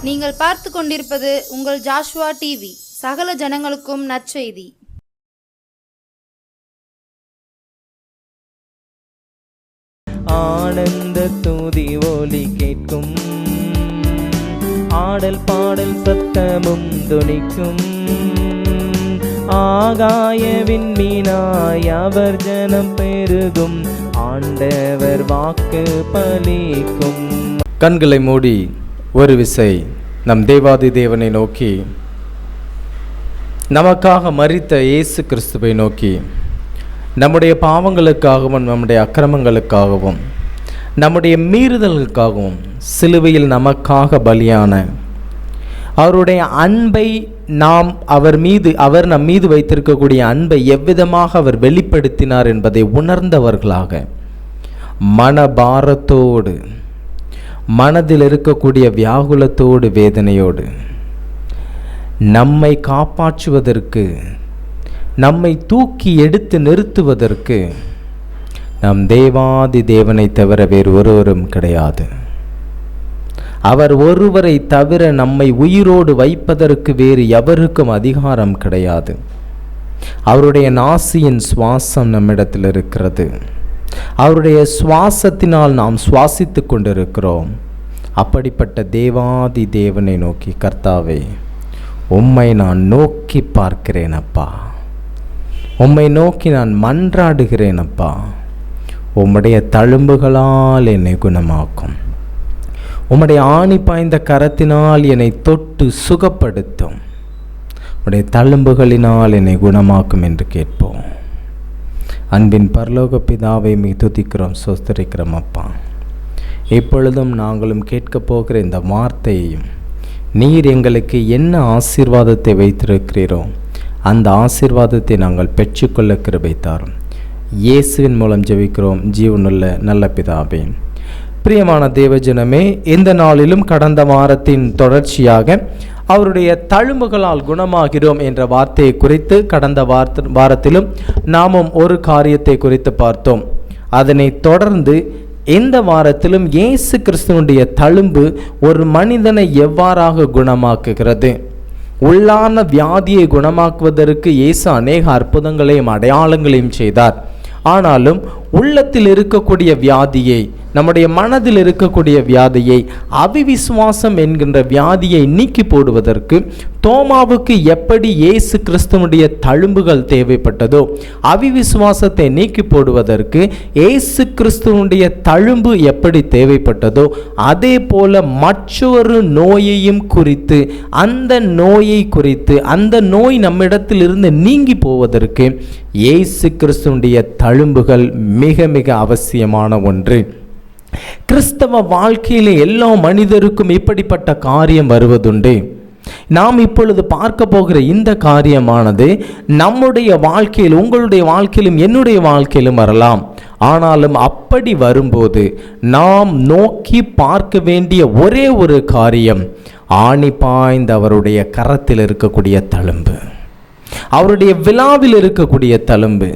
நீங்கள் பார்த்து கொண்டிருப்பது உங்கள் ஜாஷுவா டிவி. சகல ஜனங்களுக்கும் நற்செய்தி. ஆனந்த துதி ஒலி கேட்கும், ஆடல் பாடல் சத்தமும் துணிக்கும். ஆகாய விண்மீனாய் அவர் ஜனம் பெருகும், ஆண்டவர் வாக்கு பலிக்கும். கண்களை மூடி ஒரு விசை நம் தேவாதி தேவனை நோக்கி, நமக்காக மரித்த இயேசு கிறிஸ்துவை நோக்கி, நம்முடைய பாவங்களுக்காகவும் நம்முடைய அக்கிரமங்களுக்காகவும் நம்முடைய மீறுதலுக்காகவும் சிலுவையில் நமக்காக பலியான அவருடைய அன்பை அவர் நம் மீது வைத்திருக்கக்கூடிய அன்பை எவ்விதமாக அவர் வெளிப்படுத்தினார் என்பதை உணர்ந்தவர்களாக மனபாரத்தோடு, மனதில் இருக்கக்கூடிய வியாகுலத்தோடு, வேதனையோடு நம்மை காப்பாற்றுவதற்கு, நம்மை தூக்கி எடுத்து நிறுத்துவதற்கு நம் தேவாதி தேவனை தவிர வேறு ஒருவரும் கிடையாது. அவர் ஒருவரை தவிர நம்மை உயிரோடு வைப்பதற்கு வேறு எவருக்கும் அதிகாரம் கிடையாது. அவருடைய நாசியின் சுவாசம் நம்மிடத்தில் இருக்கிறது. அவருடைய சுவாசத்தினால் நாம் சுவாசித்து கொண்டிருக்கிறோம். அப்படிப்பட்ட தேவாதி தேவனை நோக்கி, கர்த்தாவே, உம்மை நான் நோக்கி பார்க்கிறேன் அப்பா, உம்மை நோக்கி நான் மன்றாடுகிறேன் அப்பா. உம்முடைய தழும்புகளால் என்னை குணமாக்கும், உம்முடைய ஆணி பாய்ந்த கரத்தினால் என்னை தொட்டு சுகப்படுத்தும், உம்முடைய தழும்புகளினால் என்னை குணமாக்கும் என்று கேட்போம். அன்பின் பரலோக பிதாவை துதிக்கிறோம், சோஸ்தரிக்கிறோம் அப்பா. இப்பொழுதும் நாங்களும் கேட்க போகிற இந்த வார்த்தையையும் நீர் எங்களுக்கு என்ன ஆசீர்வாதத்தை வைத்திருக்கிறீரோ அந்த ஆசீர்வாதத்தை நாங்கள் பெற்றுக்கொள்ள கிருபை தாரும். இயேசுவின் மூலம் ஜெபிக்கிறோம் ஜீவனுள்ள நல்ல பிதாவே. பிரியமான தேவஜனமே, இந்த நாளிலும் கடந்த வாரத்தின் தொடர்ச்சியாக அவருடைய தழும்புகளால் குணமாகிறோம் என்ற வார்த்தையை குறித்து கடந்த வாரத்திலும் நாமும் ஒரு காரியத்தை குறித்து பார்த்தோம். அதனை தொடர்ந்து இந்த வாரத்திலும் இயேசு கிறிஸ்துவனுடைய தழும்பு ஒரு மனிதனை எவ்வாறாக குணமாக்குகிறது, உள்ளான வியாதியை குணமாக்குவதற்கு இயேசு அநேக அற்புதங்களையும் அடையாளங்களையும் செய்தார். ஆனாலும் உள்ளத்தில் இருக்கக்கூடிய வியாதியை, நம்முடைய மனதில் இருக்கக்கூடிய வியாதியை, அவிவிசுவாசம் என்கின்ற வியாதியை நீக்கி போடுவதற்கு தோமாவுக்கு எப்படி இயேசு கிறிஸ்துவனுடைய தழும்புகள் தேவைப்பட்டதோ, அவிவிசுவாசத்தை நீக்கி போடுவதற்கு இயேசு கிறிஸ்துவனுடைய தழும்பு எப்படி தேவைப்பட்டதோ, அதே போல மற்றொரு நோயையும் குறித்து, அந்த நோய் நம்மிடத்தில் இருந்து நீங்கி போவதற்கு இயேசு கிறிஸ்துவனுடைய தழும்புகள் மிக மிக அவசியமான ஒன்று. கிறிஸ்தவ வாழ்க்கையிலே எல்லா மனிதருக்கும் இப்படிப்பட்ட காரியம் வருவதுண்டு. நாம் இப்பொழுது பார்க்க போகிற இந்த காரியமானது நம்முடைய வாழ்க்கையில், உங்களுடைய வாழ்க்கையிலும் என்னுடைய வாழ்க்கையிலும் வரலாம். ஆனாலும் அப்படி வரும்போது நாம் நோக்கி பார்க்க வேண்டிய ஒரே ஒரு காரியம், ஆணி பாய்ந்த அவருடைய கரத்தில் இருக்கக்கூடிய தழும்பு, அவருடைய விழாவில் இருக்கக்கூடிய தழும்பு,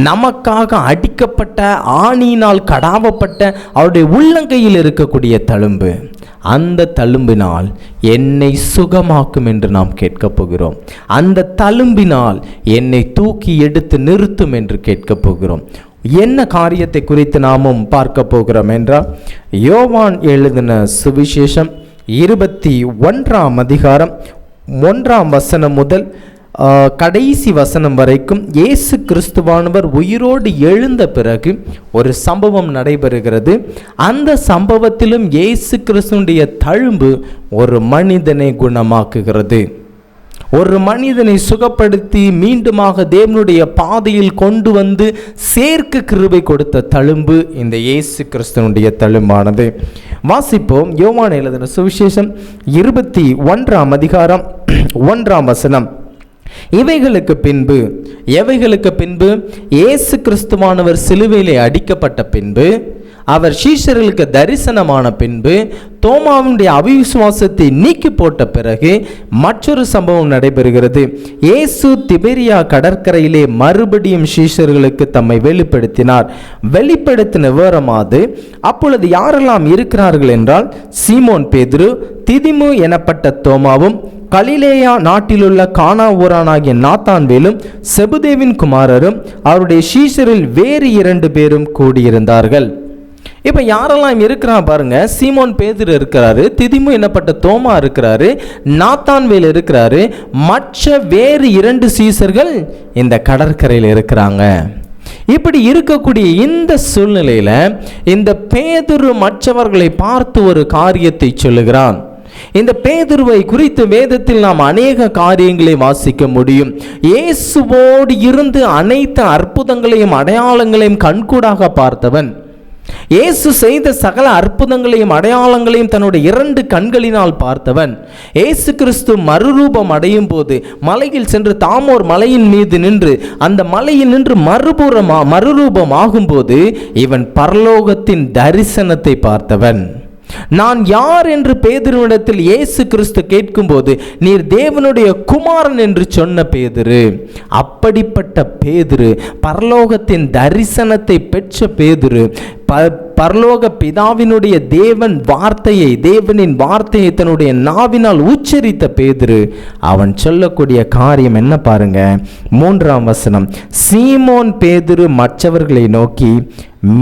நமக்காக அடிக்கப்பட்ட, ஆணியினால் கடாவப்பட்ட அவருடைய உள்ளங்கையில் இருக்கக்கூடிய தழும்பு. அந்த தழும்பினால் என்னை சுகமாக்கும் என்று நாம் கேட்கப் போகிறோம். அந்த தழும்பினால் என்னை தூக்கி எடுத்து நிறுத்தும் என்று கேட்கப் போகிறோம். என்ன காரியத்தை குறித்து நாமும் பார்க்க போகிறோம் என்றால், யோவான் எழுதின சுவிசேஷம் 21ஆம் அதிகாரம் 1ஆம் வசனம் முதல் கடைசி வசனம் வரைக்கும் இயேசு கிறிஸ்துவானவர் உயிரோடு எழுந்த பிறகு ஒரு சம்பவம் நடைபெறுகிறது. அந்த சம்பவத்திலும் இயேசு கிறிஸ்துடைய தழும்பு ஒரு மனிதனை குணமாக்குகிறது, ஒரு மனிதனை சுகப்படுத்தி மீண்டுமாக தேவனுடைய பாதையில் கொண்டு வந்து சேர்க்க கிருபை கொடுத்த தழும்பு இந்த இயேசு கிறிஸ்துவனுடைய தழும்பானது. வாசிப்போம். யோவான் எழுதின சுவிசேஷம் 21ஆம் அதிகாரம் 1ஆம் வசனம். எவைகளுக்கு பின்பு இயேசு கிறிஸ்துவானவர் சிலுவையிலே அடிக்கப்பட்ட பின்பு அவர் சீஷர்களுக்கு தரிசனமான பின்பு தோமாவுடைய அவிசுவாசத்தை நீக்கி போட்ட பிறகு மற்றொரு சம்பவம் நடைபெறுகிறது. இயேசு திபேரியா கடற்கரையிலே மறுபடியும் சீஷர்களுக்கு தம்மை வெளிப்படுத்தினார். வெளிப்படுத்தின விவரமாவது, அப்பொழுது யாரெல்லாம் இருக்கிறார்கள் என்றால், சீமோன் பேதுரு, திதிமு எனப்பட்ட தோமாவும், கலிலேயா நாட்டிலுள்ள கானா ஊரானாகிய நாத்தான்வேலும், செபுதேவின் குமாரரும், அவருடைய சீஷரில் வேறு 2 பேரும் கூடியிருந்தார்கள். இப்போ யாரெல்லாம் இருக்கிறான் பாருங்க. சீமோன் பேதுரு இருக்கிறாரு, திதிமு எனப்பட்ட தோமா இருக்கிறாரு, நாத்தான்வேல் இருக்கிறாரு, மற்ற வேறு 2 சீஷர்கள் இந்த கடற்கரையில் இருக்கிறாங்க. இப்படி இருக்கக்கூடிய இந்த சூழ்நிலையில இந்த பேதுரு மற்றவர்களை பார்த்து ஒரு காரியத்தை சொல்லுகிறான். இந்த பேதுருவை குறித்து வேதத்தில் நாம் அநேக காரியங்களை வாசிக்க முடியும். இயேசுவோடு இருந்து அனைத்து அற்புதங்களையும் அடையாளங்களையும் கண்கூடாக பார்த்தவன், இயேசு செய்த சகல அற்புதங்களையும் அடையாளங்களையும் தன்னுடைய 2 கண்களினால் பார்த்தவன். இயேசு கிறிஸ்து மறுரூபம் அடையும் போது மலையில் சென்று தாமோர் மலையின் மீது நின்று அந்த மலையில் நின்று மறுரூபம் ஆகும்போது இவன் பரலோகத்தின் தரிசனத்தை பார்த்தவன். நான் யார் என்று பேதுருவிடத்தில் இயேசு கிறிஸ்து கேட்கும்போது, நீர் தேவனுடைய குமாரன் என்று சொன்ன பேதுரு. அப்படிப்பட்ட பேதுரு, பரலோகத்தின் தரிசனத்தை பெற்ற பேதுரு, பரலோக பிதாவினுடைய தேவனின் வார்த்தையை தன்னுடைய நாவினால் உச்சரித்த பேதுரு, அவன் சொல்லக்கூடிய காரியம் என்ன பாருங்க. 3ஆம் வசனம், சீமோன் பேதுரு மற்றவர்களை நோக்கி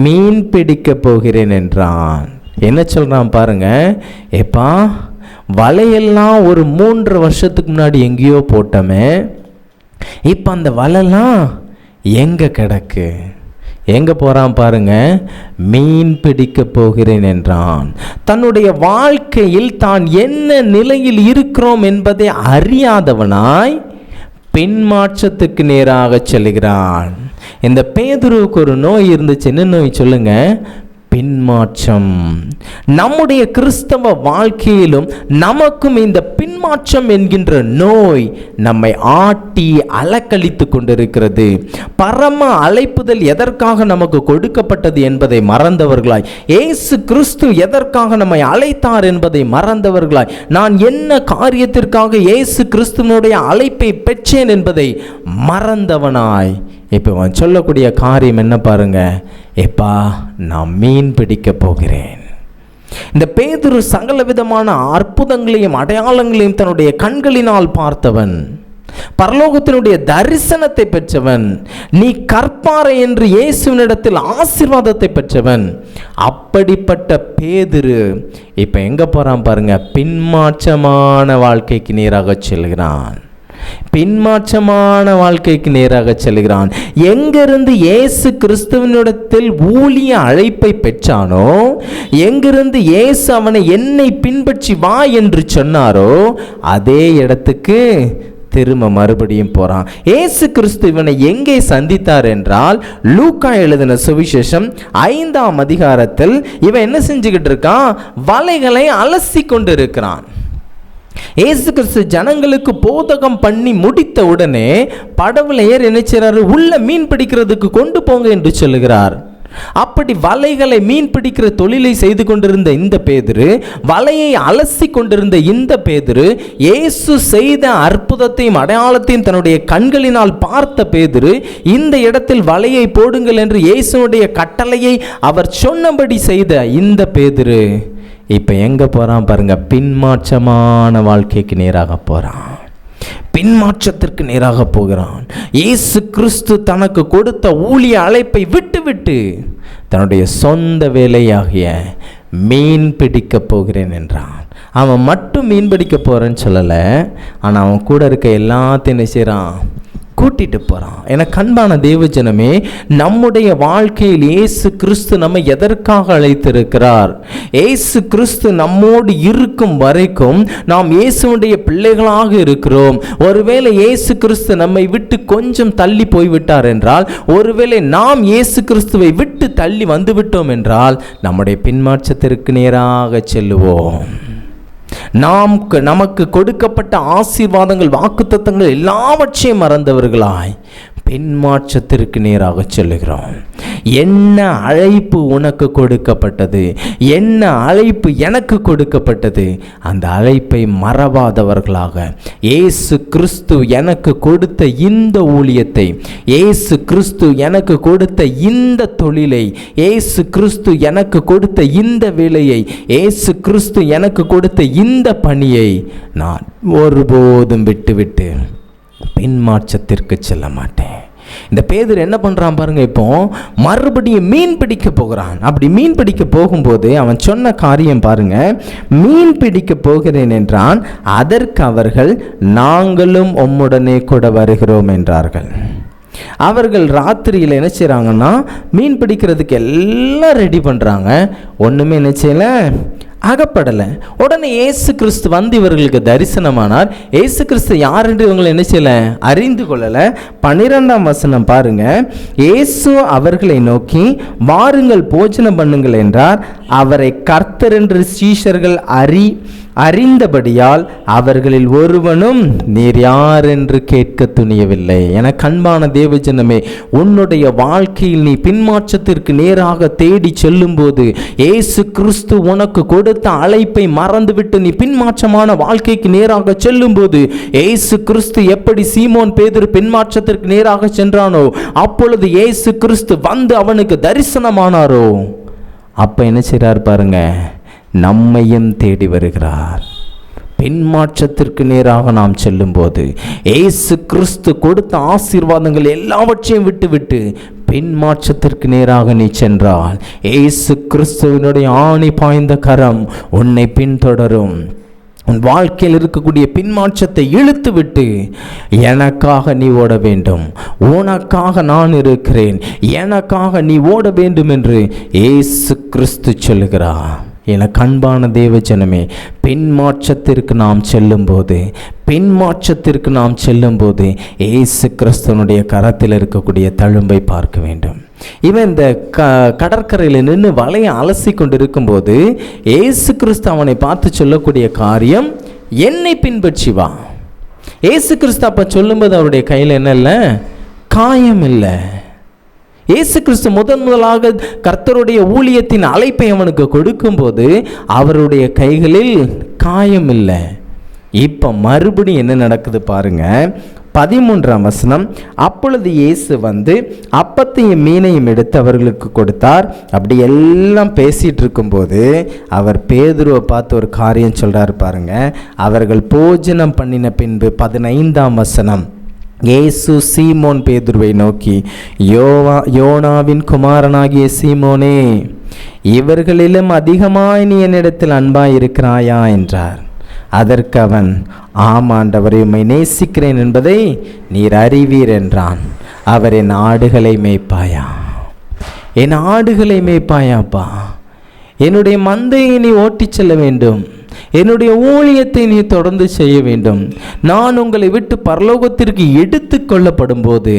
மீன் பிடிக்க போகிறேன் என்றான். என்ன சொல்றான் பாருங்க. ஏப்பா, வலையெல்லாம் ஒரு 3 வருஷத்துக்கு முன்னாடி எங்கேயோ போட்டோமே, இப்போ அந்த வலைலாம் எங்க கிடக்கு? எங்க போறான் பாருங்க. மீன் பிடிக்க போகிறேன் என்றான். தன்னுடைய வாழ்க்கையில் தான் என்ன நிலையில் இருக்கிறோம் என்பதை அறியாதவனாய் பின்மாற்றத்துக்கு நேராக செல்கிறான். இந்த பேதுருவுக்கு ஒரு நோய் இருந்துச்சு. என்ன நோய் சொல்லுங்க? பின்மாற்றம். நம்முடைய கிறிஸ்தவ வாழ்க்கையிலும் நமக்கும் இந்த பின்மாற்றம் என்கின்ற நோய் நம்மை ஆட்டி அலக்கழித்து கொண்டிருக்கிறது. பரம அழைப்புதல் எதற்காக நமக்கு கொடுக்கப்பட்டது என்பதை மறந்தவர்களாய், இயேசு கிறிஸ்து எதற்காக நம்மை அழைத்தார் என்பதை மறந்தவர்களாய், நான் என்ன காரியத்திற்காக இயேசு கிறிஸ்துவனுடைய அழைப்பை பெற்றேன் என்பதை மறந்தவனாய் இப்போ அவன் சொல்லக்கூடிய காரியம் என்ன பாருங்க. எப்பா, நான் மீன் பிடிக்க போகிறேன். இந்த பேதுரு சகல விதமான அற்புதங்களையும் அடையாளங்களையும் தன்னுடைய கண்களினால் பார்த்தவன், பரலோகத்தினுடைய தரிசனத்தை பெற்றவன், நீ கற்பாரை என்று இயேசுவினிடத்தில் ஆசீர்வாதத்தை பெற்றவன். அப்படிப்பட்ட பேதுரு இப்ப எங்க போறான் பாருங்க. பின்மாற்றமான வாழ்க்கைக்கு நேராக செல்கிறான். பின்மாற்றமான வாழ்க்கைக்கு நேராக செல்கிறான். எங்கிருந்து இயேசு கிறிஸ்துவனிடத்தில் ஊழிய அழைப்பை பெற்றானோ, எங்கிருந்து இயேசு அவனை என்னை பின்பற்றி வா என்று சொன்னாரோ, அதே இடத்துக்கு திரும்ப மறுபடியும் போறான். இயேசு கிறிஸ்து இவனை எங்கே சந்தித்தார் என்றால், லூக்கா எழுதின சுவிசேஷம் 5ஆம் அதிகாரத்தில் இவன் என்ன செஞ்சுக்கிட்டு இருக்கான்? வலைகளை அலசி கொண்டு இருக்கிறான். இயேசு கிறிஸ்து ஜனங்களுக்கு போதகம் பண்ணி முடித்த உடனே படவுல ஏறி நினைச்சாரு, உள்ள மீன் பிடிக்கிறதுக்கு கொண்டு போங்க என்று சொல்லுகிறார். அப்படி வலைகளை மீன் பிடிக்கிற தொழிலை செய்து கொண்டிருந்த இந்த பேதுரு, வலையை அலசி கொண்டிருந்த இந்த பேதுரு, இயேசு செய்த அற்புதத்தையும் அடையாளத்தையும் தன்னுடைய கண்களினால் பார்த்த பேதுரு, இந்த இடத்தில் வலையை போடுங்கள் என்று இயேசுனுடைய கட்டளையை அவர் சொன்னபடி செய்த இந்த பேதுரு இப்ப எங்க போறான் பாருங்க. பின்மாற்றமான வாழ்க்கைக்கு நேராக போறான். பின்மாற்றத்திற்கு நேராக போகிறான். இயேசு கிறிஸ்து தனக்கு கொடுத்த ஊழிய அழைப்பை விட்டு தன்னுடைய சொந்த வேலையாகிய மீன் பிடிக்க போகிறேன் என்றான். அவன் மட்டும் மீன் பிடிக்க போறேன்னு சொல்லலை, ஆனால் அவன் கூட இருக்க எல்லாத்தையும் என்ன செய்றான்? கூட்டிட்டு போறான். எனக்கு அன்பான தேவஜனமே, நம்முடைய வாழ்க்கையில் இயேசு கிறிஸ்து நம்மை எதற்காக அழைத்திருக்கிறார்? இயேசு கிறிஸ்து நம்மோடு இருக்கும் வரைக்கும் நாம் இயேசுடைய பிள்ளைகளாக இருக்கிறோம். ஒருவேளை இயேசு கிறிஸ்து நம்மை விட்டு கொஞ்சம் தள்ளி போய்விட்டார் என்றால், ஒருவேளை நாம் இயேசு கிறிஸ்துவை விட்டு தள்ளி வந்துவிட்டோம் என்றால், நம்முடைய பின்மாற்றத்திற்கு நேராக செல்லுவோம். நமக்கு கொடுக்கப்பட்ட ஆசீர்வாதங்கள், வாக்குத்தத்தங்கள் எல்லாவற்றையும் மறந்தவர்களாய் பின்மாற்றத்திற்கு நேராக செல்லுகிறோம். என்ன அழைப்பு உனக்கு கொடுக்கப்பட்டது, என்ன அழைப்பு எனக்கு கொடுக்கப்பட்டது, அந்த அழைப்பை மறவாதவர்களாக இயேசு கிறிஸ்து எனக்கு கொடுத்த இந்த ஊழியத்தை, இயேசு கிறிஸ்து எனக்கு கொடுத்த இந்த தொழிலை, இயேசு கிறிஸ்து எனக்கு கொடுத்த இந்த வேலையை, இயேசு கிறிஸ்து எனக்கு கொடுத்த இந்த பணியை நான் ஒருபோதும் விட்டுவிட்டு பின்மாற்றத்திற்கு செல்ல மாட்டேன். இந்த பேதுரு என்ன பண்ணுறான் பாருங்க, இப்போ மறுபடியும் மீன் பிடிக்க போகிறான். அப்படி மீன் பிடிக்க போகும்போது அவன் சொன்ன காரியம் பாருங்க, மீன் பிடிக்க போகிறேன் என்றான். அதற்கு அவர்கள், நாங்களும் உம்முடனே கூட வருகிறோம் என்றார்கள். அவர்கள் ராத்திரியில் என்ன செய்கிறாங்கன்னா, மீன் பிடிக்கிறதுக்கு எல்லாம் ரெடி பண்ணுறாங்க. ஒன்றுமே என்ன செய்யலை, அகப்படலை. உடனே இயேசு கிறிஸ்து வந்து இவர்களுக்கு தரிசனமானார். இயேசு கிறிஸ்து யார் என்று இவங்களை என்ன செய்யலை, அறிந்து கொள்ளலை. 12ஆம் வசனம் பாருங்க, இயேசு அவர்களை நோக்கி, வாருங்கள் போஜனம் பண்ணுங்கள் என்றார். அவரை கர்த்தர் என்று சீஷர்கள் அறிந்தபடியால் அவர்களில் ஒருவனும் நீர் யார் என்று கேட்க துணியவில்லை. என கண்பான தேவஜனமே, உன்னுடைய வாழ்க்கையில் நீ பின்மாற்றத்திற்கு நேராக தேடி செல்லும் போது, இயேசு கிறிஸ்து உனக்கு கொடுத்த அழைப்பை மறந்துவிட்டு நீ பின்மாற்றமான வாழ்க்கைக்கு நேராக செல்லும் போது, இயேசு கிறிஸ்து எப்படி சீமோன் பேதுரு பின்மாற்றத்திற்கு நேராக சென்றானோ, அப்பொழுது இயேசு கிறிஸ்து வந்து அவனுக்கு தரிசனமானாரோ, அப்ப என்ன செய்றார் பாருங்க, நம்மையும் தேடி வருகிறார். பின்மாற்றத்திற்கு நேராக நாம் செல்லும்போது இயேசு கிறிஸ்து கொடுத்த ஆசீர்வாதங்கள் எல்லாவற்றையும் விட்டுவிட்டு பின்மாற்றத்திற்கு நேராக நீ சென்றால், இயேசு கிறிஸ்துவினுடைய ஆணி பாய்ந்த கரம் உன்னை பின்தொடரும். உன் வாழ்க்கையில் இருக்கக்கூடிய பின்மாற்றத்தை இழுத்து விட்டு, எனக்காக நீ ஓட வேண்டும், உனக்காக நான் இருக்கிறேன், எனக்காக நீ ஓட வேண்டும் என்று இயேசு கிறிஸ்து சொல்லுகிறார். என கண்பான தேவஜனமே, பின்மாற்றத்திற்கு நாம் செல்லும்போது இயேசு கிறிஸ்துவனுடைய கரத்தில் இருக்கக்கூடிய தழும்பை பார்க்க வேண்டும். இவன் இந்த கடற்கரையில் நின்று வலையை அலசி கொண்டு இருக்கும்போது இயேசு கிறிஸ்து அவனை பார்த்து சொல்லக்கூடிய காரியம், என்னை பின்பற்றி வா. இயேசு கிறிஸ்து அப்போ சொல்லும்போது அவருடைய கையில் என்ன இல்லை, காயம் இல்லை. இயேசு கிறிஸ்து முதலாக கர்த்தருடைய ஊழியத்தின் அழைப்பை அவனுக்கு கொடுக்கும்போது அவருடைய கைகளில் காயம் இல்லை. இப்போ மறுபடியும் என்ன நடக்குது பாருங்க, 13ஆம் வசனம், அப்பொழுது இயேசு வந்து அப்பத்தையும் மீனையும் எடுத்து அவர்களுக்கு கொடுத்தார். அப்படி எல்லாம் பேசிட்டு இருக்கும்போது அவர் பேதுருவை பார்த்து ஒரு காரியம் சொல்றாரு பாருங்க. அவர்கள் போஜனம் பண்ணின பின்பு 15ஆம் வசனம், இயேசு சீமோன் பேதுருவை நோக்கி, யோனாவின் குமாரனாகிய சீமோனே, இவர்களிலும் அதிகமாய் நீ என்னிடத்தில் அன்பாய் இருக்கிறாயா என்றார். அதற்கு அவன், ஆம் ஆண்டவரே, உம்மை நேசிக்கிறேன் என்பதை நீர் அறிவீர் என்றான். அவர், என் ஆடுகளை மேய்ப்பாயா, என் ஆடுகளை மேய்ப்பாயாப்பா, என்னுடைய மந்தையை நீ ஓட்டிச் செல்ல வேண்டும், என்னுடைய ஊழியத்தை நீ தொடர்ந்து செய்ய வேண்டும். நான் உங்களை விட்டு பரலோகத்திற்கு எடுத்து கொள்ளப்படும் போது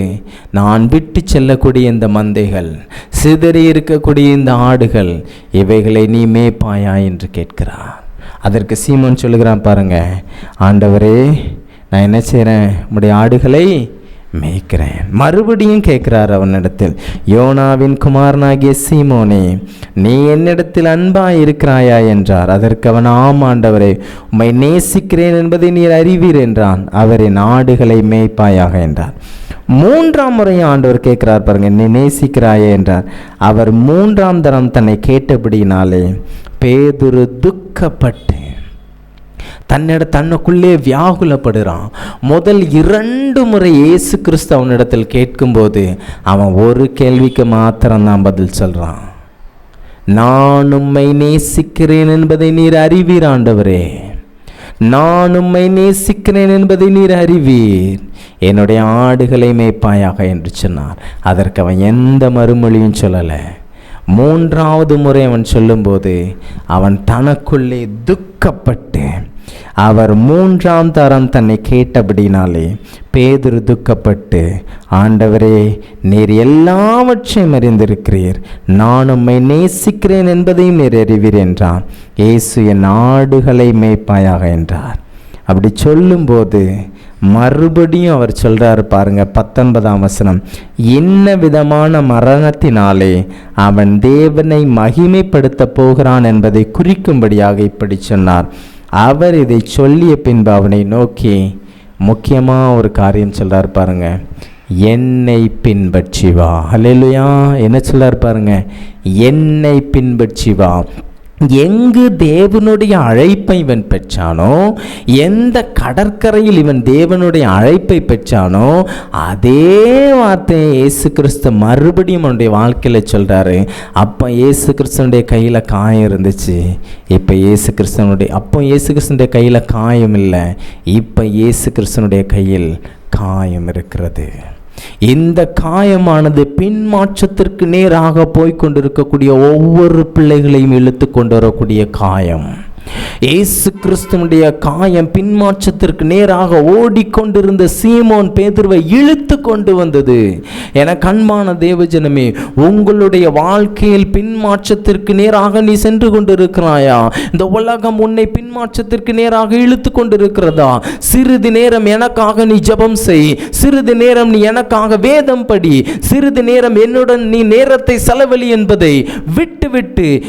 நான் விட்டு செல்லக்கூடிய இந்த மந்தைகள், சிதறி இருக்கக்கூடிய இந்த ஆடுகள், இவைகளை நீ மேய்ப்பாயா என்று கேட்கிறார். அதற்கு சீமோன் சொல்லுகிறான் பாருங்க, ஆண்டவரே, நான் என்ன செய்கிறேன், உம்முடைய ஆடுகளை மேய்க்கிறேன். மறுபடியும் கேட்கிறார் அவனிடத்தில், யோனாவின் குமாரனாகிய சீமோனே, நீ என்னிடத்தில் அன்பாய் இருக்கிறாயா என்றார். அதற்கு அவன், ஆம் ஆண்டவரே, உம்மை நேசிக்கிறேன் என்பதை நீர் அறிவீர் என்றான். அவரின் ஆடுகளை மேய்ப்பாயாக என்றார். 3ஆம் முறையும் ஆண்டவர் கேட்கிறார் பாருங்க, நீ நேசிக்கிறாயே என்றார். அவர் 3ஆம் தரம் தன்னை கேட்டபடினாலே பேதுரு துக்கப்பட்டு தன்னுக்குள்ளே வியாகுலப்படுறான். முதல் 2 முறை இயேசு கிறிஸ்து அவனிடத்தில் கேட்கும்போது அவன் ஒரு கேள்விக்கு மாத்திரம்தான் பதில் சொல்றான், நான் உம்மை நேசிக்கிறேன் என்பதை நீர் அறிவீர் ஆண்டவரே, நான் உம்மை நேசிக்கிறேன் என்பதை நீர் அறிவீர், என்னுடைய ஆடுகளை மேய்ப்பாயாக என்று சொன்னார். அதற்கு அவன் எந்த மறுமொழியும் சொல்லலை. 3வது முறை அவன் சொல்லும்போது அவன் தனக்குள்ளே துக்கப்பட்டு, அவர் 3ஆம் தரம் தன்னை கேட்டபடினாலே பேதுரு துக்கப்பட்டு, ஆண்டவரே, நீர் எல்லாவற்றையும் அறிந்திருக்கிறீர், நான் உம்மை நேசிக்கிறேன் என்பதையும் நீர் அறிவீர் என்றான். இயேசு, என் ஆடுகளை மேய்ப்பாயாக என்றார். அப்படி சொல்லும்போது மறுபடியும் அவர் சொல்றாரு பாருங்க, 19ஆம் வசனம், என்ன விதமான மரணத்தினாலே அவன் தேவனை மகிமைப்படுத்த போகிறான் என்பதை குறிக்கும்படியாக இப்படி சொன்னார். அவர் இதை சொல்லிய பின்பு அவனை நோக்கி முக்கியமாக ஒரு காரியம் சொல்றார் பாருங்க, என்னை பின்பற்றி வா. அல்லேலூயா. என்ன சொல்றார் பாருங்க, என்னை பின்பற்றி வா. எங்கு தேவனுடைய அழைப்பை இவன் பெற்றானோ, எந்த கடற்கரையில் இவன் தேவனுடைய அழைப்பை பெற்றானோ, அதே வார்த்தையை இயேசு கிறிஸ்து மறுபடியும் அவனுடைய வாழ்க்கையில் சொல்கிறாரு. அப்போ இயேசு கிறிஸ்தனுடைய கையில் காயம் இருந்துச்சு, இப்போ இயேசு கிறிஸ்தனுடைய கையில் காயம் இல்லை, இப்போ இயேசு கிறிஸ்தனுடைய கையில் காயம் இருக்கிறது. இந்த காயமானது பின்மாற்றத்திற்கு நேராக போய்கொண்டிருக்கக்கூடிய ஒவ்வொரு பிள்ளைகளையும் இழுத்து கொண்டு வரக்கூடிய காயம். இயேசு கிறிஸ்துவுடைய காயம் பின்மாற்றத்திற்கு நேராக ஓடிக்கொண்டிருந்த சீமோன் பேதுருவை இழுத்து கொண்டு வந்தது. என அன்பான தேவஜனமே, உங்களுடைய வாழ்க்கையில் பின்மாற்றத்திற்கு நேராக நீ சென்று கொண்டிருக்கிறாயா? இந்த உலகம் உன்னை பின்மாற்றத்திற்கு நேராக இழுத்து கொண்டிருக்கிறதா? சிறிது நேரம் எனக்காக நீ ஜெபம் செய், சிறிது நேரம் நீ எனக்காக வேதம் படி, சிறிது நேரம் என்னுடன் நீ நேரத்தை செலவழி என்பதை விட்டு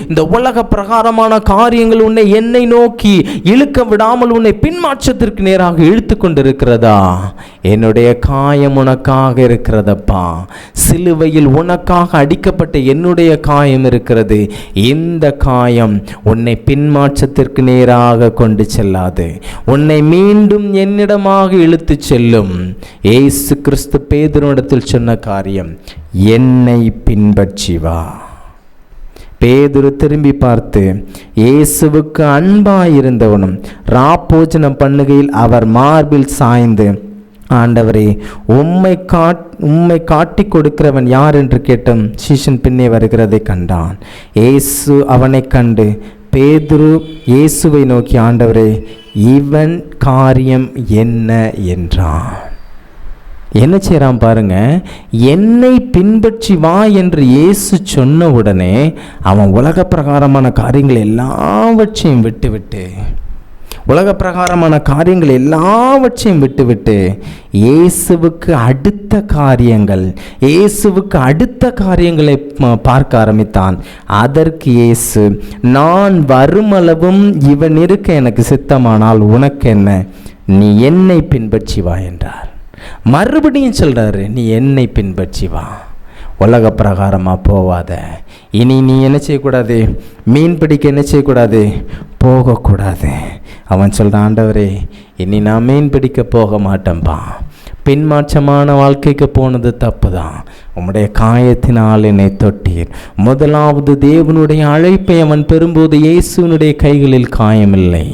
இந்த உலக பிரகாரமான காரியங்கள் உன்னை என்னை நோக்கி இழுக்க விடாமல் உன்னை பின்மாற்றத்திற்கு நேராக இழுத்து கொண்டிருக்கிறதா? என்னுடைய காயம் உனக்காக இருக்கிறதப்பா. சிலுவையில் உனக்காக அடிக்கப்பட்ட என்னுடைய காயம் இருக்கிறது. இந்த காயம் உன்னை பின்மாற்றத்திற்கு நேராக கொண்டு செல்லாது, உன்னை மீண்டும் என்னிடமாக இழுத்து செல்லும். இயேசு கிறிஸ்து பேதுருவிடத்தில் சொன்ன காரியம், என்னை பின்பற்றி வா. பேதுரு திரும்பி பார்த்து இயேசுவுக்கு அன்பாயிருந்தவனும் ராப்போஜனம் பண்ணுகையில் அவர் மார்பில் சாய்ந்து, ஆண்டவரே, உம்மை காட்டி கொடுக்கிறவன் யார் என்று கேட்டும் சீஷன் பின்னே வருகிறதை கண்டான். இயேசு அவனை கண்டு பேதுரு இயேசுவை நோக்கி, ஆண்டவரே, இவன் காரியம் என்ன என்றான். என்ன செய்கிறான் பாருங்க, என்னை பின்பற்றி வா என்று இயேசு சொன்ன உடனே அவன் உலக பிரகாரமான காரியங்கள் எல்லாவற்றையும் விட்டுவிட்டு இயேசுவுக்கு அடுத்த காரியங்களை பார்க்க ஆரம்பித்தான். அதற்கு இயேசு, நான் வருமளவும் இவன் இருக்க எனக்கு சித்தமானால் உனக்கு என்ன, நீ என்னை பின்பற்றி வா என்றார். மறுபடியும் சொல்றாரு, நீ என்னை பின்பற்றி வா, உலக பிரகாரமாக போவாத. இனி நீ என்ன செய்யக்கூடாது, மீன் பிடிக்க என்ன செய்யக்கூடாது, போகக்கூடாது. அவன் சொல்கிறான், ஆண்டவரே, இனி நான் மீன் பிடிக்க போக மாட்டேன்பா. பின்மாற்றமான வாழ்க்கைக்கு போனது தப்பு தான். உம்முடைய காயத்தினால் என்னை தொட்டீர். முதலாவது தேவனுடைய அழைப்பை அவன் பெறும்போது இயேசுனுடைய கைகளில் காயமில்லை.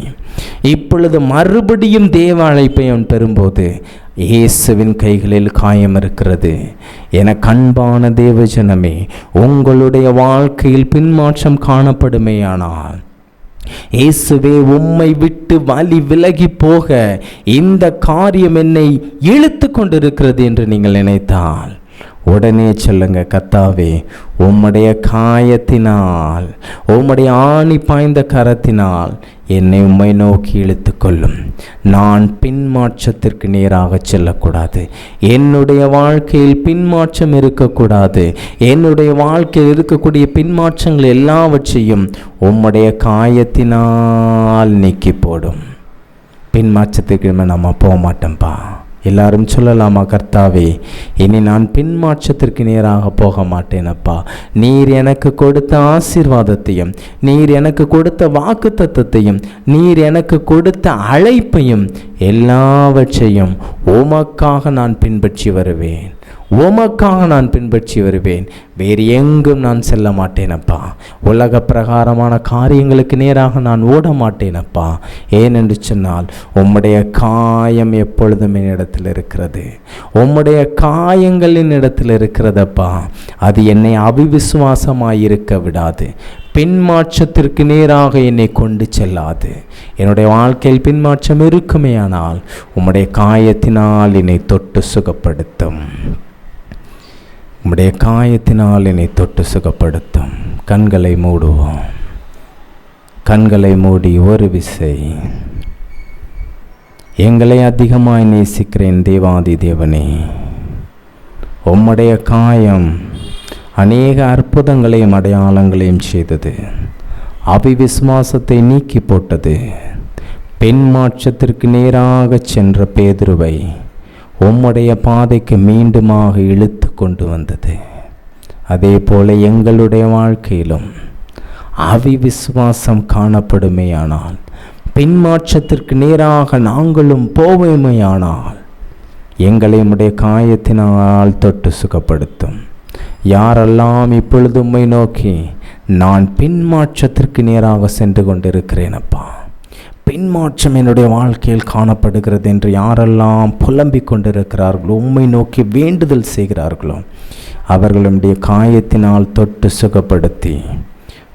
இப்பொழுது மறுபடியும் தேவ அழைப்பை அவன் பெறும்போது இயேசுவின் கைகளில் காயம் இருக்கிறது. என அன்பான தேவஜனமே, உங்களுடைய வாழ்க்கையில் பின்மாற்றம் காணப்படுமேயானால், இயேசுவே உம்மை விட்டு வழி விலகி போக இந்த காரியம் என்னை இழுத்து கொண்டிருக்கிறது என்று நீங்கள் நினைத்தால் உடனே சொல்லுங்க, கர்த்தாவே, உம்முடைய காயத்தினால், உம்முடைய ஆணி பாய்ந்த கரத்தினால் என்னை உம்மை நோக்கி இழுத்து கொள்ளும். நான் பின்மாற்றத்திற்கு நேராக செல்லக்கூடாது. என்னுடைய வாழ்க்கையில் பின்மாற்றம் இருக்கக்கூடாது. என்னுடைய வாழ்க்கையில் இருக்கக்கூடிய பின்மாற்றங்கள் எல்லாவற்றையும் உம்முடைய காயத்தினால் நீக்கி போடும். பின்மாற்றத்துக்கு நம்ம போக மாட்டோம்ப்பா. எல்லாரும் சொல்லலாமா, கர்த்தாவே, இனி நான் பின்மாற்றத்திற்கு நேராக போக மாட்டேனப்பா. நீர் எனக்கு கொடுத்த ஆசீர்வாதத்தையும், நீர் எனக்கு கொடுத்த வாக்குத்தத்தத்தையும், நீர் எனக்கு கொடுத்த அழைப்பையும் எல்லாவற்றையும் உமக்காக நான் பின்பற்றி வருவேன். வேறு எங்கும் நான் செல்ல மாட்டேனப்பா. உலக பிரகாரமான காரியங்களுக்கு நேராக நான் ஓட மாட்டேனப்பா. ஏனென்று சொன்னால் உம்முடைய காயம் எப்பொழுதும் என்னிடத்தில் இருக்கிறது. உம்முடைய காயங்களின் இடத்தில் இருக்கிறதப்பா. அது என்னை அவிவிசுவாசமாயிருக்க விடாது. பின்மாற்றத்திற்கு நேராக என்னை கொண்டு செல்லாது. என்னுடைய வாழ்க்கையில் பின்மாற்றம் இருக்குமேயானால் உம்முடைய காயத்தினால் என்னை தொட்டு சுகப்படுத்தும். உம்முடைய காயத்தினால் என்னை தொட்டு சுகப்படுத்தும். கண்களை மூடுவோம். கண்களை மூடி ஒரு விசை எங்களை அதிகமாய் நேசிக்கிறேன் தேவாதி தேவனே. உம்முடைய காயம் அநேக அற்புதங்களையும் அடையாளங்களையும் செய்தது. அவிவிசுவாசத்தை நீக்கி போட்டது. பெண் மாற்றத்திற்கு நேராக சென்ற பேதுருவை உம்முடைய பாதைக்கு மீண்டுமாக இழுத்து கொண்டு வந்தது. அதே போல எங்களுடைய வாழ்க்கையிலும் அவிவிசுவாசம் காணப்படுமேயானால், பின்மாற்றத்திற்கு நேராக நாங்களும் போவோமேயானால், எங்களை உம்முடைய காயத்தினால் தொட்டு சுகப்படுத்தும். யாரெல்லாம் இப்பொழுது உம்மை நோக்கி நான் பின்மாற்றத்திற்கு நேராக சென்று கொண்டிருக்கிறேனப்பா, பின்மாற்றம் என்னுடைய வாழ்க்கையில் காணப்படுகிறது என்று யாரெல்லாம் புலம்பிக் கொண்டிருக்கிறார்களோ, உம்மை நோக்கி வேண்டுதல் செய்கிறார்களோ, அவர்களுடைய காயத்தினால் தொட்டு சுகப்படுத்தி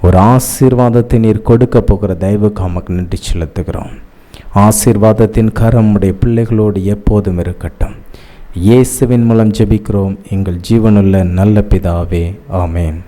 ஒரு ஆசீர்வாதத்தை நீர் கொடுக்க போகிற தயவுக்கு நமக்கு நன்றி செலுத்துகிறோம். ஆசீர்வாதத்தின் கரம் உடைய பிள்ளைகளோடு எப்போதும் இருக்கட்டும். இயேசுவின் மூலம் ஜெபிக்கிறோம் எங்கள் ஜீவனுள்ள நல்ல பிதாவே, ஆமேன்.